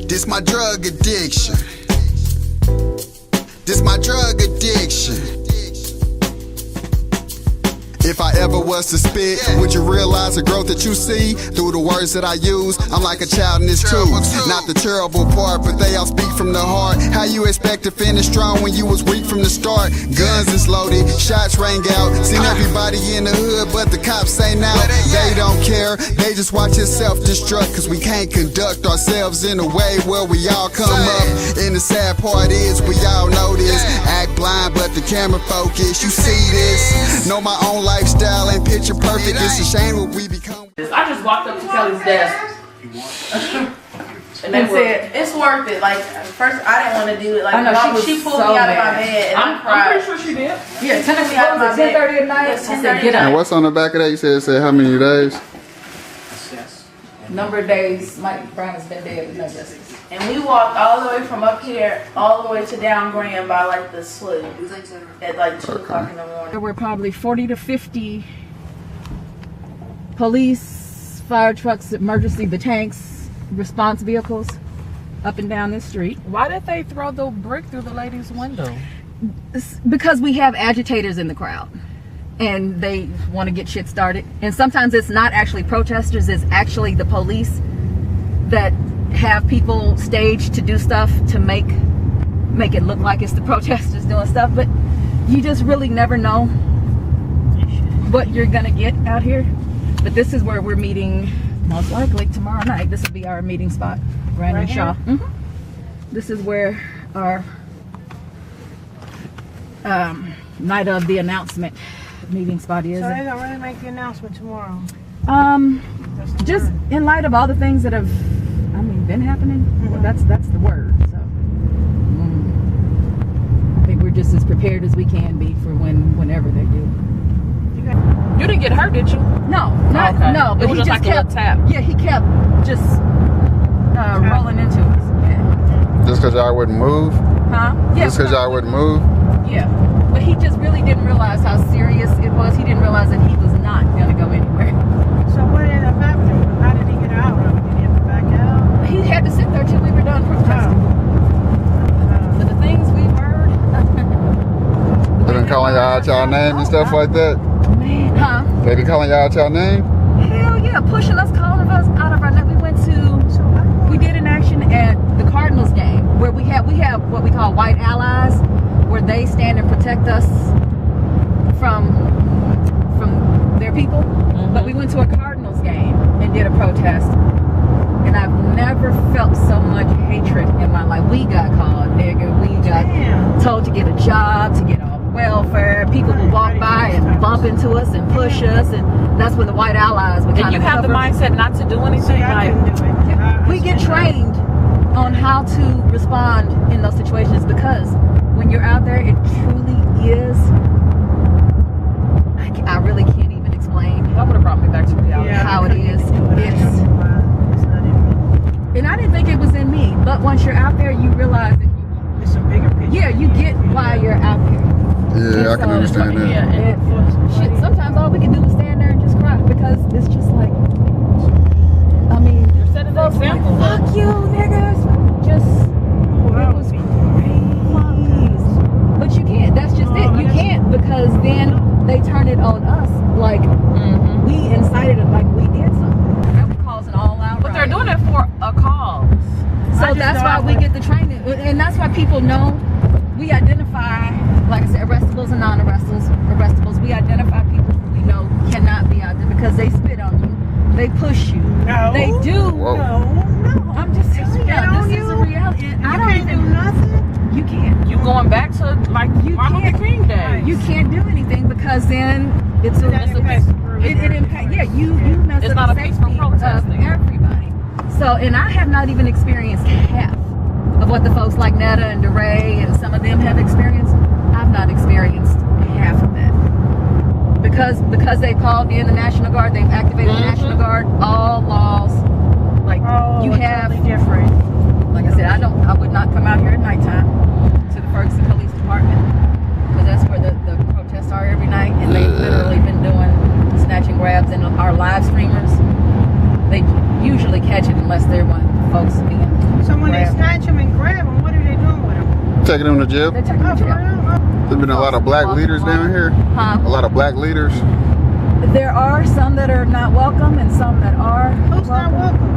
This my drug addiction. This my drug addiction. If I ever was to spit, would you realize the growth that you see through the words that I use? I'm like a child in this too. Not the terrible part, but they all speak from the heart. How you expect to finish strong when you was weak from the start? Guns is loaded, shots rang out. Seen everybody in the hood, but the cops say now they don't care. They just watch us self-destruct, cause we can't conduct ourselves in a way where we all come up. And the sad part is we all know this. Act blind, but the camera focus. You see this? Know my own lifestyle ain't picture perfect. It's a shame what we become. I just walked up to Kelly's desk and they said it's worth it. Like first I didn't want to do it. Like she pulled me out of my bed and I cried. I'm pretty sure she did. Yeah, 10:30 at night. She said get up. And what's on the back of that? You said it said how many days? Yes. Number of days Mike Brown has been dead with no justice. And we walked all the way from up here all the way to down Grand by like the slough at like 2 o'clock in the morning. There were probably 40 to 50 police, fire trucks, emergency, the tanks, response vehicles up and down this street. Why did they throw the brick through the lady's window? Because we have agitators in the crowd and they want to get shit started. And sometimes it's not actually protesters, it's actually the police that have people staged to do stuff to make it look like it's the protesters doing stuff, but you just really never know what you're gonna get out here. But this is where we're meeting most likely tomorrow night. This will be our meeting spot, Brandon Shaw. This is where our night of the announcement meeting spot is. So they're gonna really make the announcement tomorrow? Just in light of all the things that have been happening. Well, that's the word. So I think we're just as prepared as we can be for whenever they do. You didn't get hurt, did you? No, no. But it was just like kept, a little tap. Yeah, he kept just rolling into us. Yeah. Just because y'all wouldn't move? Huh? Yeah. Just because y'all wouldn't move? Yeah. But he just really didn't realize how serious it was. He didn't realize that he was not going to go anywhere. So what ended up happening? How did he get out? Did he have to back out? He had to sit there till we were done protesting. But the things we've heard. They been calling y'all out y'all name and stuff like that? Man, huh? They been calling y'all out y'all name? Hell yeah, pushing us, calling us out of our name. We did an action at the Cardinals game where we have what we call white allies, where they stand and protect us from their people. But we went to a Cardinals game and did a protest. And I've never felt so much hatred in my life. We got called nigger. We got told to get a job, to get off welfare. People will walk by and bump into us and push us, and that's when the white allies would kind of And you have the mindset not to do anything? We get trained on how to respond in those situations, because when you're out there, it truly is. I really can't even explain. That would have brought me back to reality. How it is. And I didn't think it was in me, but once you're out there, you realize that it's a bigger picture. Yeah, you get why you're out there. Yeah, I can understand that. Yeah, shit, sometimes all we can do is stand there and just cry, because it's just like, I mean, you're setting an example. Like, fuck you, niggas. Just, it was crazy. But you can't. That's just it. You can't, because then they turn it on us like we incited it, like we did something. That would cause an all-out. But they're doing it for a cause. So that's why we get the training, and that's why people know. We identify, like I said, arrestables and non-arrestables. We identify people who we know cannot be out there because they spit on you, they push you, they do. Whoa. No. I'm just telling you, this is a reality. I don't even do nothing. You can't. You going back to like Martin Luther King Day. You can't do anything, because then it impacts. Yeah, you mess it's up not the a peaceful safety protesting. of everybody. So, and I have not even experienced half of what the folks like Netta and DeRay and some of them have experienced. I've not experienced half of that. Because they called in the National Guard, they've activated the National Guard, all laws. Like you have totally different. Like I said, I would not come out here at nighttime to the Ferguson Police Department, because that's where the protests are every night, and they've literally been doing snatch and grabs, and our live streamers, usually catch it unless they're one of the folks being So when they grabbed. snatch them and grab them, what are they doing with them? Taking them to jail. They're taking them to Oh, for jail. real? There's been a lot of black leaders down here. Huh? A lot of black leaders. There are some that are not welcome and some that are. Who's not welcome?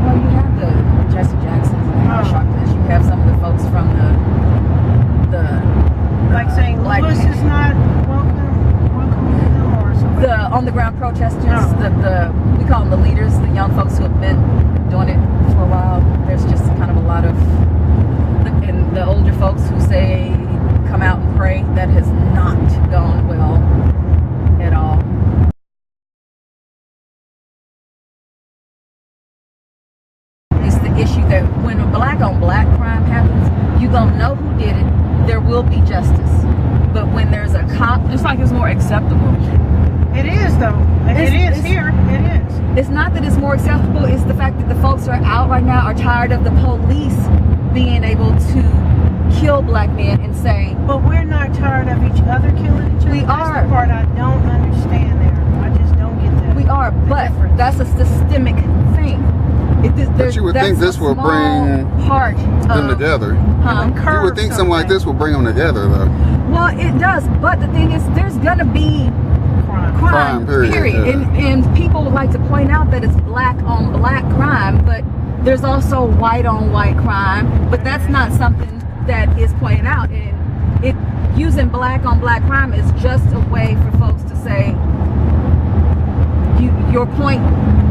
Well, you have the Jesse Jacksons and the Oh. Sharpness. You have some of the folks from the Like saying Black Lewis man. is not welcome with them or something? on the ground protesters. Oh. The we call them the leaders, the young folks who have been doing it for a while. There's just kind of a lot of and the older folks who say come out and pray. That has not gone well at all. It's the issue that when a black on black crime happens, you gonna know who did it. There will be justice. But when there's a cop, It's like it's more acceptable. It is though. It is here. It is. it's not that it's more acceptable. It's the fact that the folks are out right now are tired of the police being able to kill black men and say, But we're not tired of each other killing each other. We That's are. the part I don't understand there. I just don't get that. we are, but difference. that's a systemic thing. But you would think this will bring part them of, together. Huh? You would think something like this will bring them together, though. Well, it does, but the thing is, there's gonna be crime. crime, period, yeah. and people like to point out that it's black on black crime, but there's also white on white crime, but that's not something that is pointed out. And it using black on black crime is just a way for folks to say your point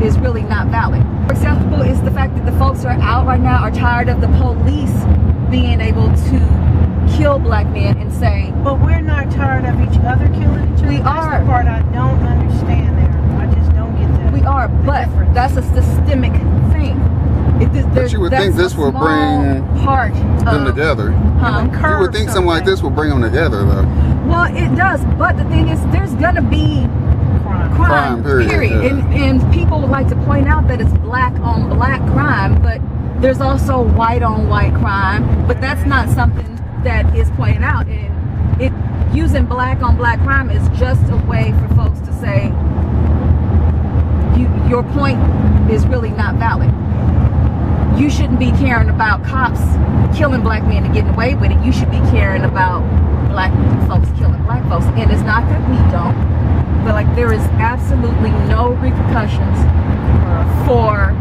is really not valid. Acceptable is the fact that the folks are out right now are tired of the police being able to kill black men and say, But we're not tired of each other killing each other. We That's are. the part I don't understand there. I just don't get that. we are, but difference. that's a systemic thing. But you would think this will bring part them of, together. Huh? You would think something like this will bring them together, though. Well, it does, but the thing is, there's gonna be crime. crime, period, yeah. and people like to point out that it's black on black crime, but there's also white on white crime, but that's not something that is pointed out. And it using black on black crime is just a way for folks to say your point is really not valid. You shouldn't be caring about cops killing black men and getting away with it. You should be caring about black folks killing black folks. And it's not that we don't, but like there is absolutely no repercussions for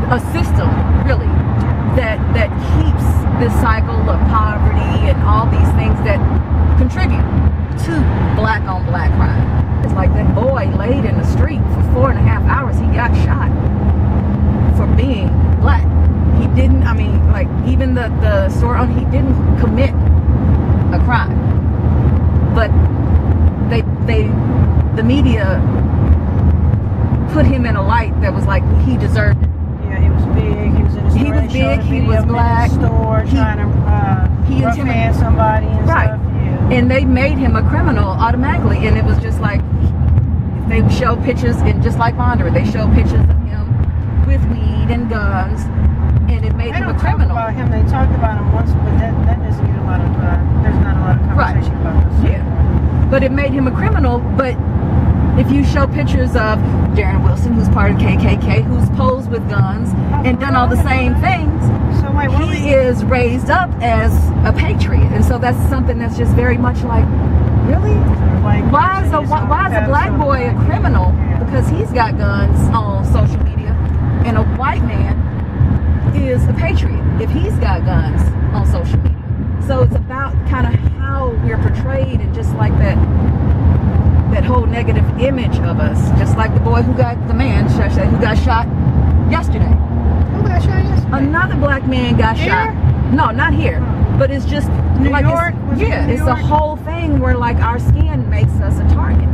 a system really that keeps this cycle of poverty and all these things that contribute to black on black crime. It's like that boy laid in the street for 4.5 hours. He got shot for being black. He didn't, I mean, like even the store owner, he didn't commit a crime. But the media put him in a light that was like he deserved it. Yeah, he was big. He was in the store. He was They showed big, a he video was of him black. in the store He- trying to he rough intimidated- hand somebody and Right. stuff. Yeah. And they made him a criminal automatically, and it was just like they show pictures, and just like Bonder, they show pictures of him with weed and guns, and it made They him a don't talk criminal. about him. They talked about him once, but that doesn't get a lot of. There's not a lot of Right. conversation about this. Yeah, but it made him a criminal. But if you show pictures of Darren Wilson, who's part of KKK, who's posed with guns and done all the same things, So wait, what he is raised up as a patriot, and so that's something that's just very much like, really? Why is a black boy a criminal because he's got guns on social media, and a white man is a patriot if he's got guns on social media? So it's about kind of how we're portrayed, and just like that whole negative image of us, just like the boy who got who got shot yesterday. Who got shot yesterday? Another black man got Here? shot. No, not here. But it's just New like York? Was it yeah, in New it's a York? whole thing where like our skin makes us a target.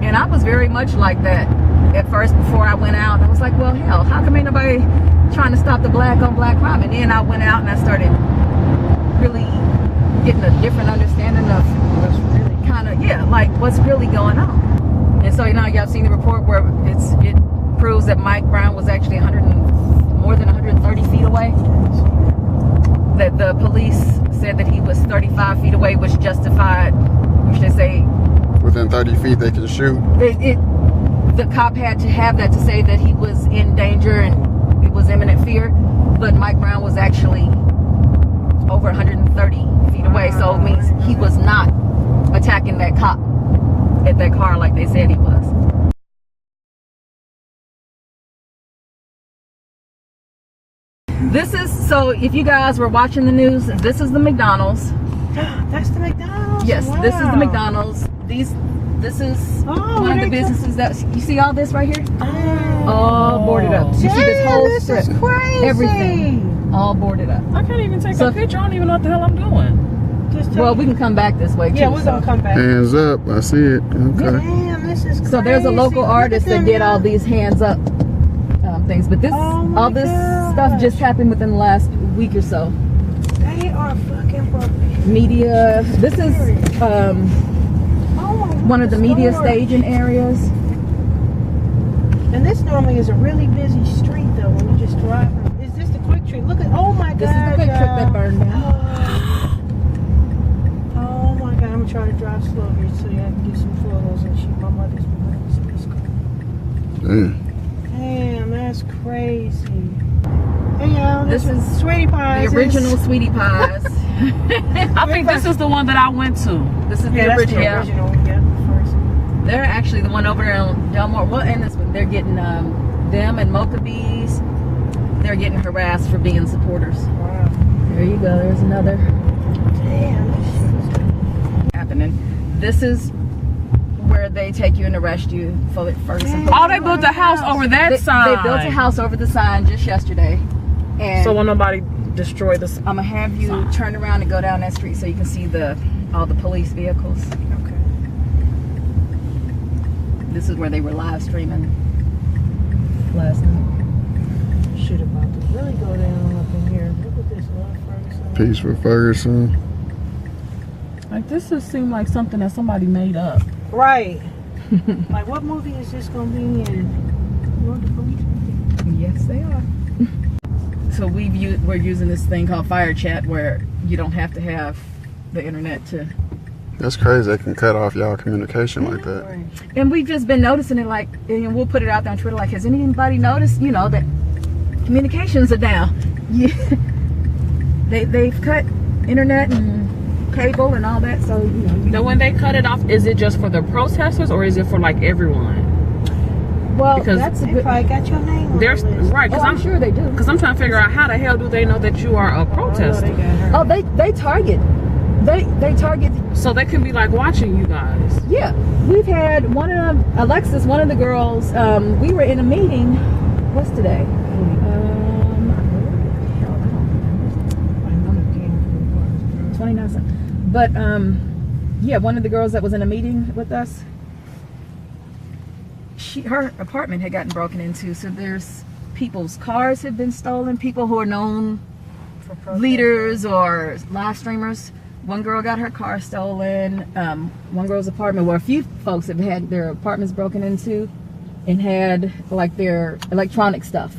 And I was very much like that at first before I went out. I was like, well, hell, how come ain't nobody trying to stop the black on black crime? And then I went out and I started really getting a different understanding of What's really kind of, yeah, like what's really going on. And so, y'all seen the report where it proves that Mike Brown was actually more than 130 feet away. That the police said that he was 35 feet away, which justified, we should say, Within 30 feet, they can shoot. the cop had to have that to say that he was in danger and it was imminent fear. But Mike Brown was actually over 130 feet away, so it means he was not attacking that cop at that car like they said he was. This is, so if you guys were watching the news, this is the McDonald's. That's the McDonald's? Yes, wow. This is the McDonald's. This is one of the businesses that, you see all this right here? All boarded up. You see this whole strip. This is crazy. Everything. All boarded up. I can't even take a picture. I don't even know what the hell I'm doing. Well, we can come back this way too. Yeah, we're gonna come back. Hands up. I see it. Okay. Damn, this is crazy. So there's a local artist that did all these hands up things, but this all this stuff just happened within the last week or so. They are fucking broken. Media. This is one of the media staging areas. And this normally is a really busy street though when you just drive. Is this the Quick Trip? Look at, oh my God. This is the Quick Trip that burned down. Oh my God, I'm gonna try to drive slow here so I can get some photos and shoot my mother's behind. Damn, that's crazy. Hey y'all, This is Sweetie Pies. the original Sweetie Pies. I think this is the one that I went to. This is the Yeah, that's original. the original. Yeah, the first. They're actually the one over there on Delmore. Well, and this one, they're getting them and Mocha Bees. They're getting harassed for being supporters. Wow. There you go. There's another Damn, this shit is happening. This is where they take you and arrest you for Ferguson. Oh, they built a house over that side. They built a house over the sign just yesterday. And So when nobody destroyed this. I'm gonna have you turn around and go down that street so you can see all the police vehicles. okay. This is where they were live streaming last night. Shit about to really go down up in here. Look at this, Lord Ferguson. Peace for Ferguson. Like, this just seemed like something that somebody made up. Right. Like, what movie is this gonna be in? Lord, the police? Yes, they are. So we're using this thing called Fire Chat where you don't have to have the internet to. That's crazy. They can cut off y'all communication like that. Right. And we've just been noticing it, like, and we'll put it out there on Twitter, like, has anybody noticed, that communications are down? Yeah. They've cut internet and cable and all that, so, Now, when they cut it off, is it just for the protesters or is it for like everyone? well, Because that's a They good. probably got your name on There's the list. right, Oh, because I'm sure they do. Because I'm trying to figure out how the hell do they know that you are a Oh, they protester? got her. Oh, they target. They target. So they can be like watching you guys. Yeah, we've had Alexis, one of the girls. We were in a meeting. What's today? 29. But yeah, one of the girls that was in a meeting with us. Her apartment had gotten broken into. So there's people's cars have been stolen. People who are known leaders or live streamers. One girl got her car stolen. One girl's apartment, where a few folks have had their apartments broken into and had like their electronic stuff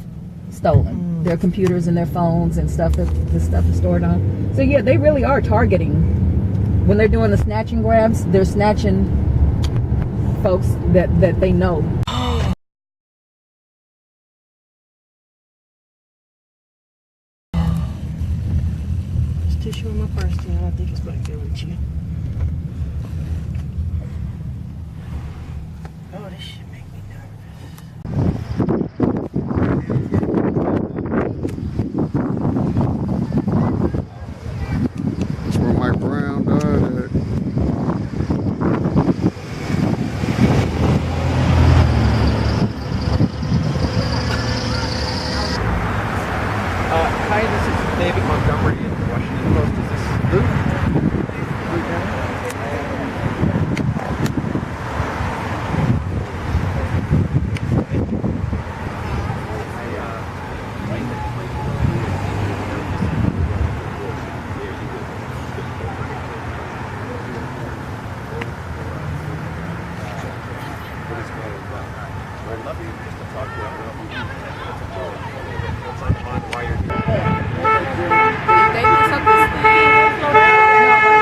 stolen, their computers and their phones and stuff that the stuff is stored on. So yeah, they really are targeting. When they're doing the snatching grabs, they're snatching folks that they know. There's tissue in my purse, and I think it's back there with you. Oh, this shit make me nervous. That's where Mike Brown died at. Hi, this is David Montgomery in the Washington Post. Is this Luke? I'd love you just to talk to you. It's like on wire. They mess up this thing.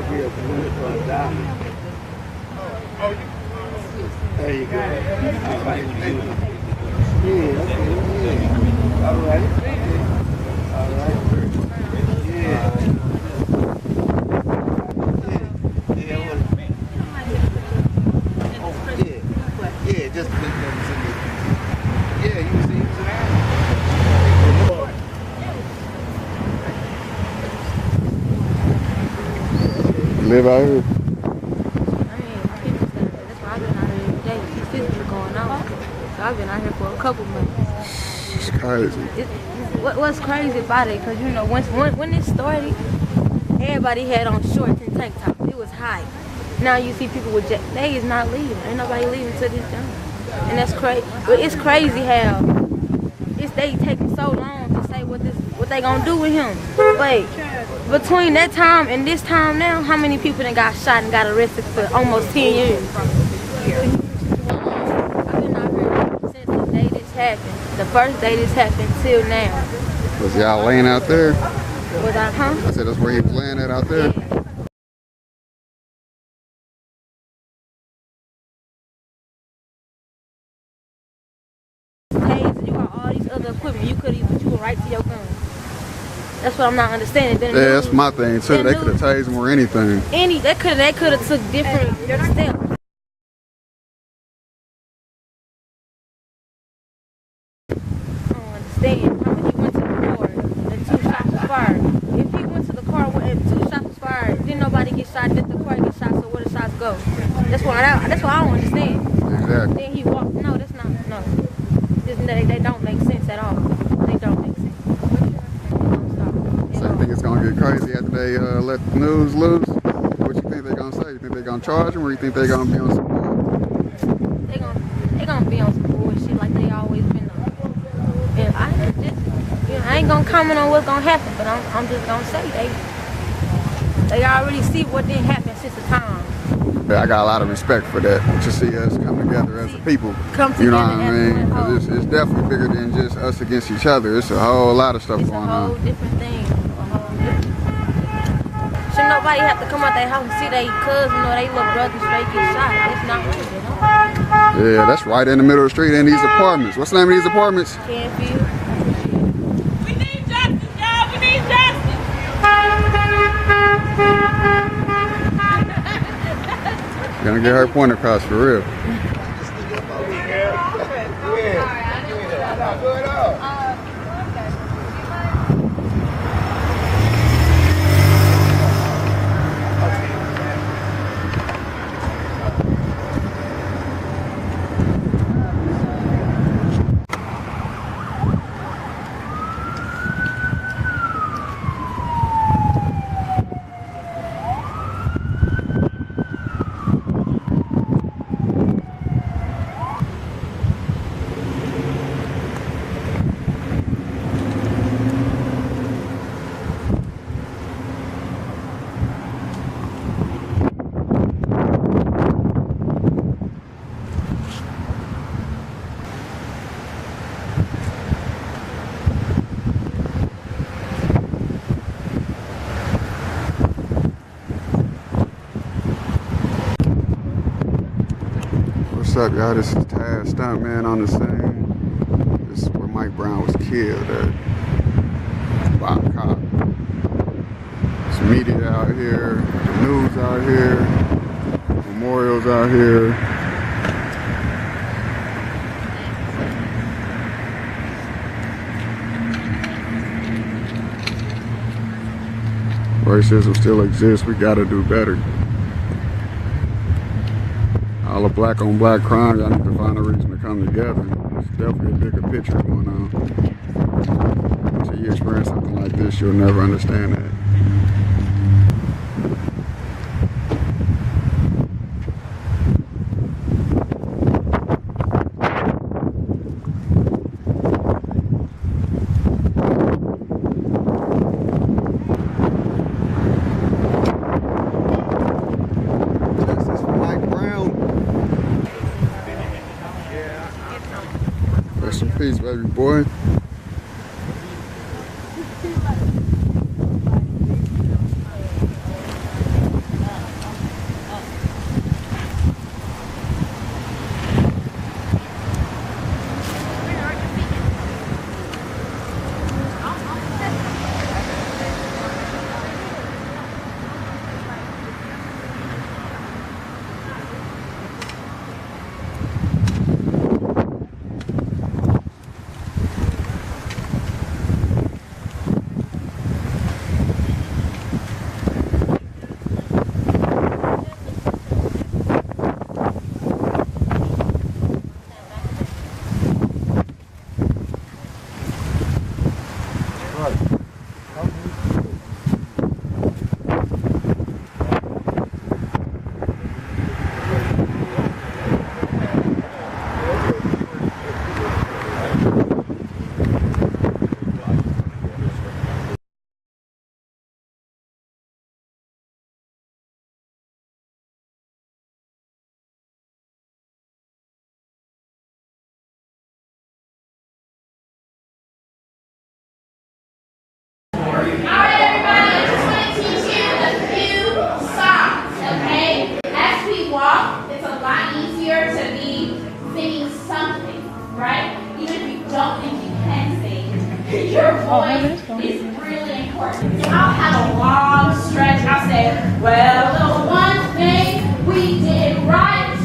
There you go. Yeah, okay. All right. All right. Yeah. Yeah, just yeah, you see, Live out here. I've been out here for a couple months. It's crazy. What's crazy about it? Because you know, when it started, everybody had on shorts and tank tops. It was high. Now you see people with they is not leaving. Ain't nobody leaving to this job, and that's crazy. But it's crazy how they taking so long to say what they gonna do with him. Like between that time and this time now, how many people that got shot and got arrested for almost 10 years? Happened. The first day this happened till now. Was y'all laying out there? Was I, huh? I said that's where he was laying at out there? Yeah. Taser, you got all these other equipment. You could even shoot right to your gun. That's what I'm not understanding. Yeah, that's my thing too. They could have tased him or anything. They could have took different steps. How when he went to the car and 2 shots was fired. If he went to the car and 2 shots was fired, then nobody get shot, then the car get shot, so where the shots go? That's what I don't understand. Exactly. Then he walked. No, that's not. No, they don't make sense at all. They don't make sense. So you think it's gonna get crazy after they let the news loose? What you think they're gonna say? You think they're gonna charge him, or you think they're gonna be on some more? They gonna be on some bullshit like they always been on. And I ain't gonna comment on what's gonna happen, but I'm just gonna say they already see what didn't happen since the time. Yeah, I got a lot of respect for that, to see us come together as a people. You know what I mean? 'Cause it's definitely bigger than just us against each other. It's a whole lot of stuff going on. It's a whole different thing. Should nobody have to come out their house and see their cousin or their little brother straight get shot? It's not right, you know? Yeah, that's right in the middle of the street in these apartments. What's the name of these apartments? Canfield. We need justice, y'all. We need justice. Gonna get her point across for real. What's up, y'all? This is Taz Stuntman on the scene. This is where Mike Brown was killed at by a cop. There's media out here, the news out here, memorials out here. Racism still exists. We gotta do better. All the black on black crime, y'all need to find a reason to come together. There's definitely a bigger picture going on. Until you experience something like this, you'll never understand that. Justice for Mike Brown. Rest in peace, baby boy. Well, the one thing we did right,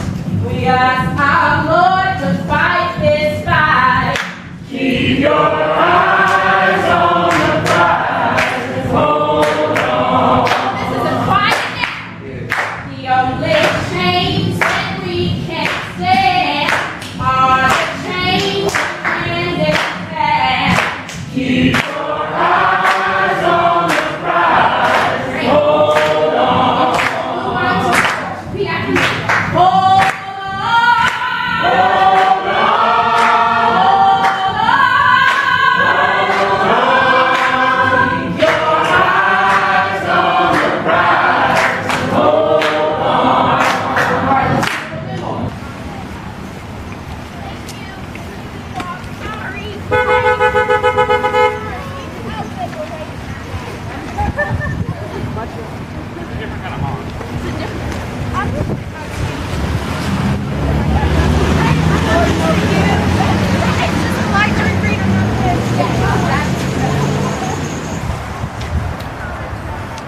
we asked our Lord to fight this fight. Keep your eyes on the prize. Hold on. This is a quiet now. The only chains that we can't stand are the chains and the past. Keep your eyes on the prize. Hold on. Repeat after me. Hold on. Hold on. Keep your eyes on the prize. Hold on. All right, let's do a little more.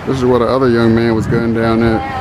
This is where the other young man was gunning down at.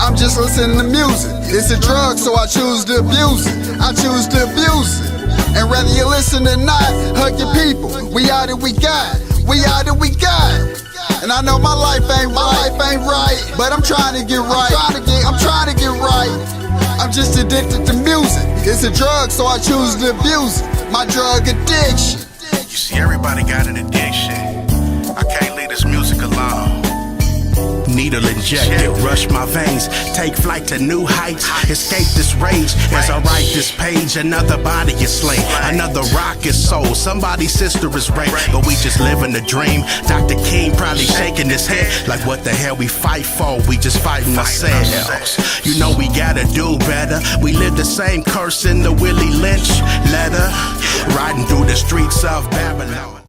I'm just listening to music. It's a drug, so I choose to abuse it. I choose to abuse it. And whether you listen or not, hug your people. We all that we got. We all that we got. And I know my life ain't right, but I'm trying to get right. I'm trying to get right. I'm just addicted to music. It's a drug, so I choose to abuse it. My drug addiction. You see, everybody got an addiction. I can't leave this music alone. Needle injected, rush my veins, take flight to new heights, escape this rage as I write this page. Another body is slain, another rock is sold, somebody's sister is raped, but we just living the dream. Dr. King probably shaking his head like, what the hell we fight for? We just fighting ourselves. You know we gotta do better. We live the same curse in the Willie Lynch letter, riding through the streets of Babylon.